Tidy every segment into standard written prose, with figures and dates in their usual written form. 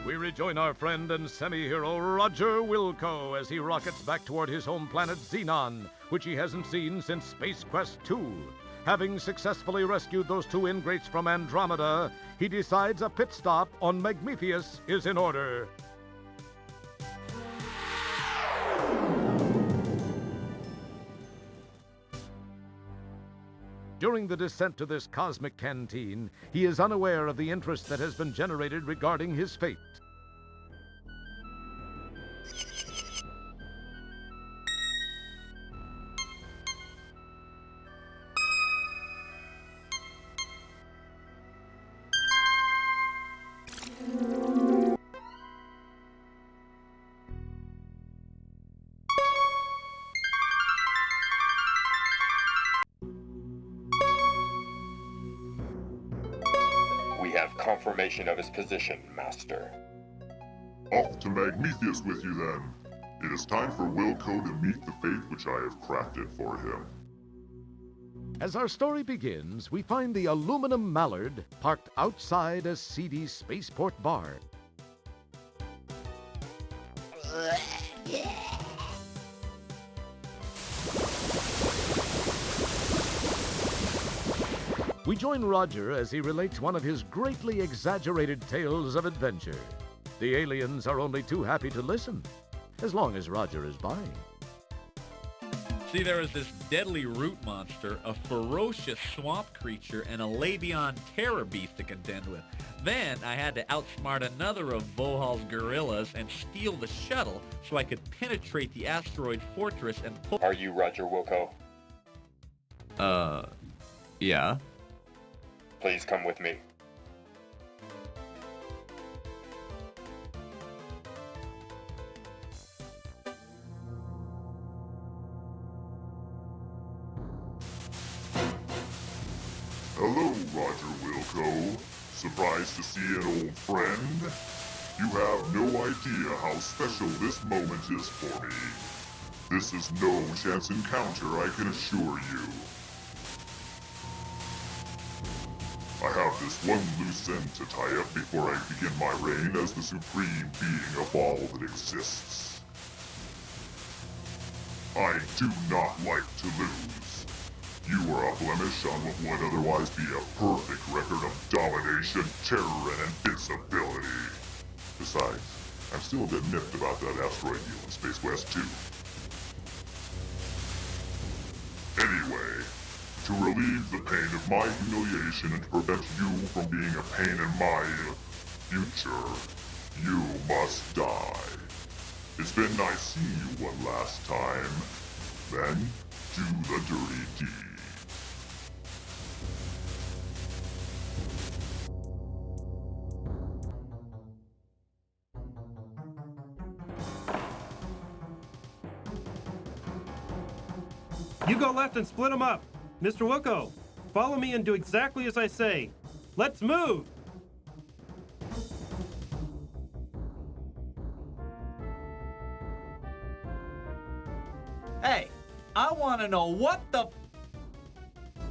we rejoin our friend and semi-hero Roger Wilco as he rockets back toward his home planet Xenon, which he hasn't seen since Space Quest 2. Having successfully rescued those two ingrates from Andromeda, he decides a pit stop on Magmetheus is in order. During the descent to this cosmic canteen, he is unaware of the interest that has been generated regarding his fate. We have confirmation of his position, Master. Off to Magmetheus with you, then. It is time for Wilco to meet the fate which I have crafted for him. As our story begins, we find the aluminum mallard parked outside a seedy spaceport bar. We join Roger as he relates one of his greatly exaggerated tales of adventure. The aliens are only too happy to listen, as long as Roger is buying. See, there was this deadly root monster, a ferocious swamp creature, and a Labion terror beast to contend with. Then I had to outsmart another of Vohal's gorillas and steal the shuttle so I could penetrate the asteroid fortress and pull... Are you Roger Wilco? Yeah. Please come with me. Hello, Roger Wilco. Surprised to see an old friend? You have no idea how special this moment is for me. This is no chance encounter, I can assure you. I have this one loose end to tie up before I begin my reign as the supreme being of all that exists. I do not like to lose. You are a blemish on what would otherwise be a perfect record of domination, terror, and invincibility. Besides, I'm still a bit miffed about that asteroid deal in Space Quest 2. Anyway, to relieve the pain of my humiliation and to prevent you from being a pain in my future, you must die. It's been nice seeing you one last time. Then, do the dirty deed. You go left and split them up. Mr. Wilco, follow me and do exactly as I say. Let's move! Hey, I want to know what the...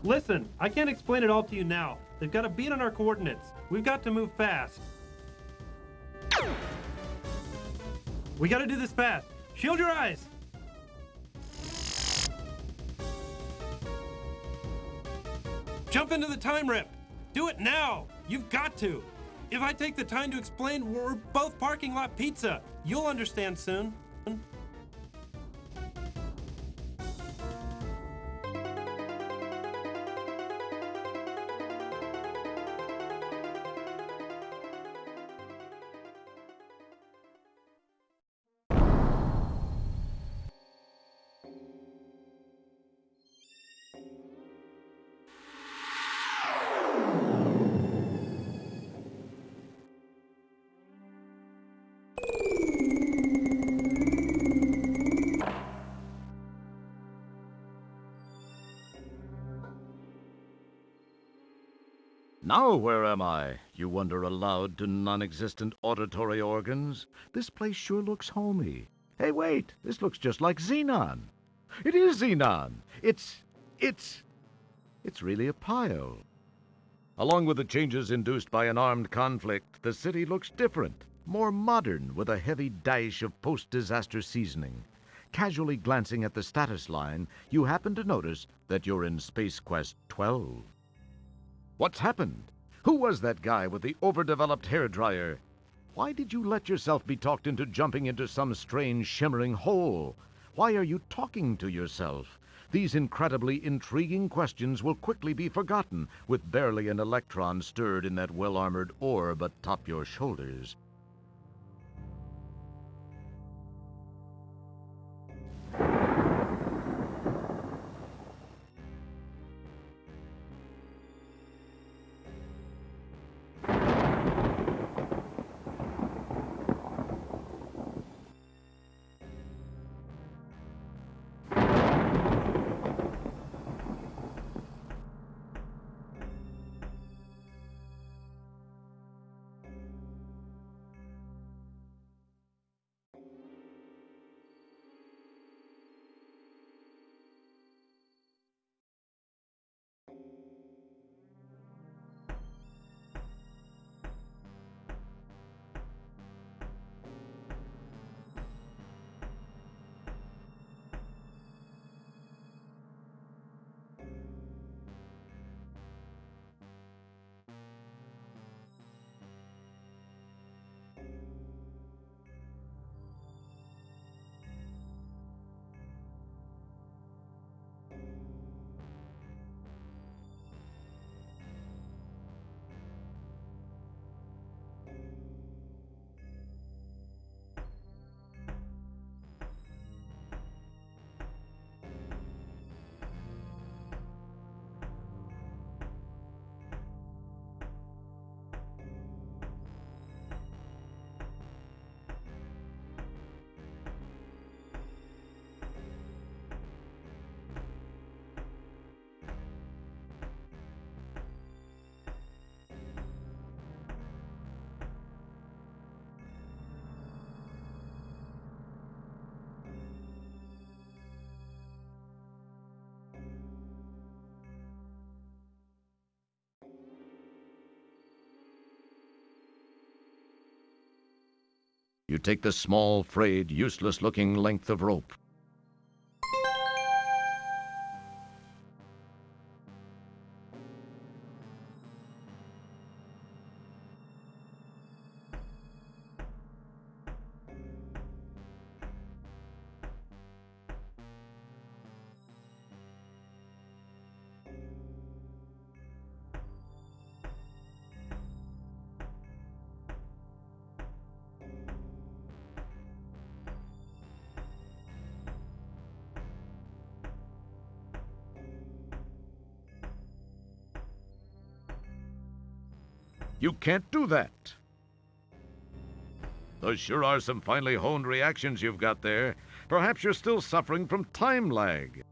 Listen, I can't explain it all to you now. They've got a beat on our coordinates. We've got to move fast. We gotta do this fast. Shield your eyes! Jump into the time rip! Do it now! You've got to! If I take the time to explain, we're both parking lot pizza. You'll understand soon. Now where am I? You wonder aloud to non-existent auditory organs. This place sure looks homey. Hey, wait, this looks just like Xenon. It is Xenon. It's really a pile. Along with the changes induced by an armed conflict, the city looks different. more modern with a heavy dash of post-disaster seasoning. Casually glancing at the status line, you happen to notice that you're in Space Quest 12. What's happened? Who was that guy with the overdeveloped hairdryer? Why did you let yourself be talked into jumping into some strange shimmering hole? Why are you talking to yourself? These incredibly intriguing questions will quickly be forgotten with barely an electron stirred in that well-armored orb atop your shoulders. You take the small, frayed, useless-looking length of rope. You can't do that. Those sure are some finely honed reactions you've got there. Perhaps you're still suffering from time lag.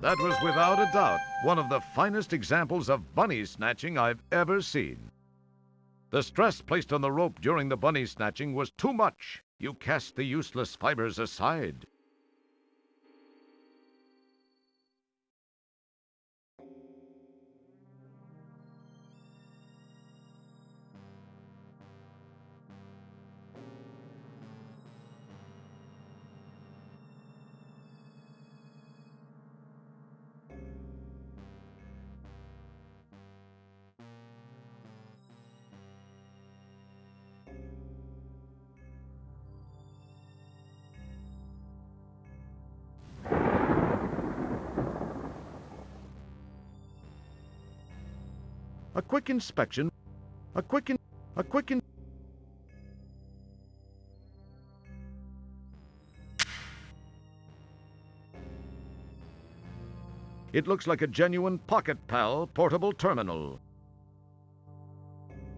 That was without a doubt one of the finest examples of bunny snatching I've ever seen. The stress placed on the rope during the bunny snatching was too much. You cast the useless fibers aside. A quick inspection. It looks like a genuine Pocket Pal portable terminal.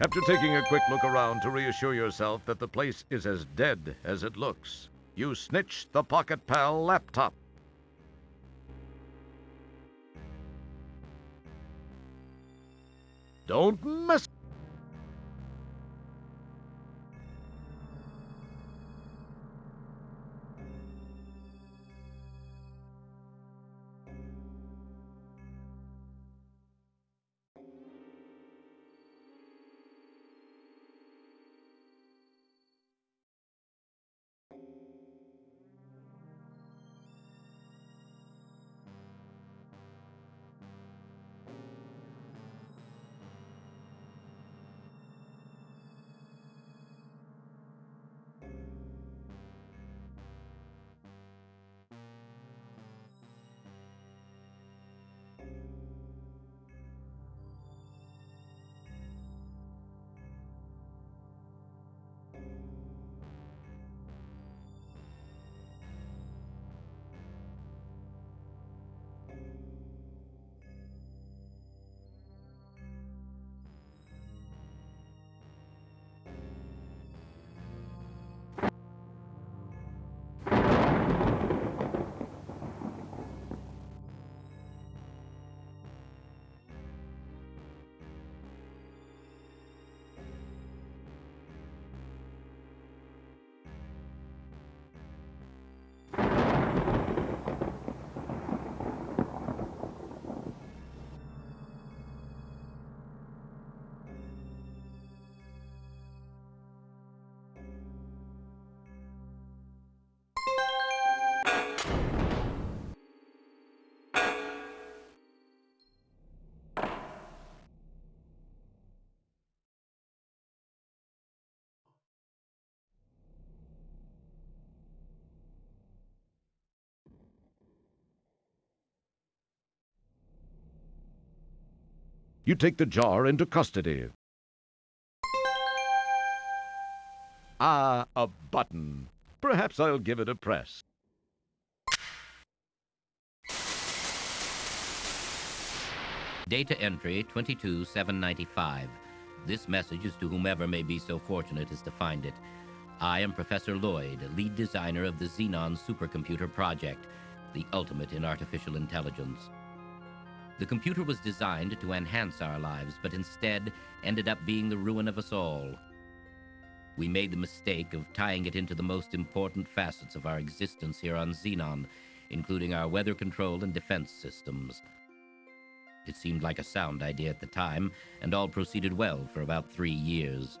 After taking a quick look around to reassure yourself that the place is as dead as it looks, you snitch the Pocket Pal laptop. Don't mess. You take the jar into custody. Ah, a button. Perhaps I'll give it a press. Data entry 22795. This message is to whomever may be so fortunate as to find it. I am Professor Lloyd, lead designer of the Xenon supercomputer project, the ultimate in artificial intelligence. The computer was designed to enhance our lives, but instead ended up being the ruin of us all. We made the mistake of tying it into the most important facets of our existence here on Xenon, including our weather control and defense systems. It seemed like a sound idea at the time, and all proceeded well for about 3 years.